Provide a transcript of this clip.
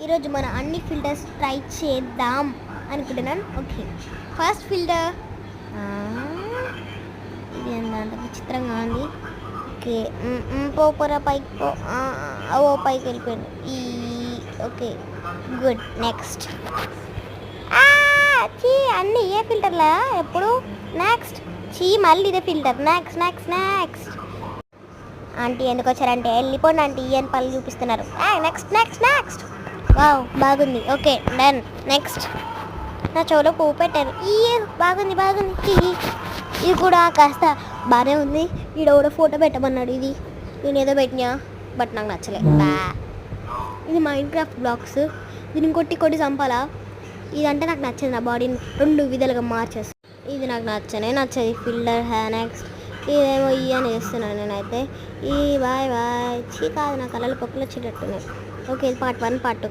ఈరోజు మన అన్ని ఫిల్టర్స్ ట్రై చేద్దాం అనుకుంటున్నాను. ఓకే, ఫస్ట్ ఫిల్టర్ ఇది ఏంటంటే విచిత్రంగా ఉంది. ఓకే, పోరా పైకి పో. ఓ పైకి వెళ్ళిపోయాను. Okay good. నెక్స్ట్ అన్నీ ఏ ఫిల్టర్లా ఎప్పుడు. నెక్స్ట్ మళ్ళీ ఇదే ఫిల్టర్. నెక్స్ట్ ఆంటీ ఎందుకు వచ్చారంటే వెళ్ళిపోండి ఆంటీ అని పళ్ళు చూపిస్తున్నారు. నెక్స్ట్ వావ్ బాగుంది. Okay done. నెక్స్ట్ నా చెవులో పువ్వు పెట్టారు. బాగుంది. ఇది కూడా కాస్త బాగానే ఉంది. ఈడోడ ఫోటో పెట్టమన్నాడు. ఇది నేను ఏదో పెట్టినా బట్ నాకు నచ్చలే. ఇది మైన్క్రాఫ్ట్ బ్లాక్స్. దీన్ని కొట్టి చంపాలా. ఇదంటే నాకు నచ్చదు. నా బాడీని 2 విధాలుగా మార్చేస్తుంది. ఇది నాకు నచ్చది ఫిల్టర్. నెక్స్ట్ ఇదేమో అని వేస్తున్నాను నేనైతే. బాయ్ చీ కాదు, నా కళ్ళలో పొక్కులు వచ్చేటట్టున్నాయి. ఓకే, ఇది పార్ట్ 1 పార్ట్ 2.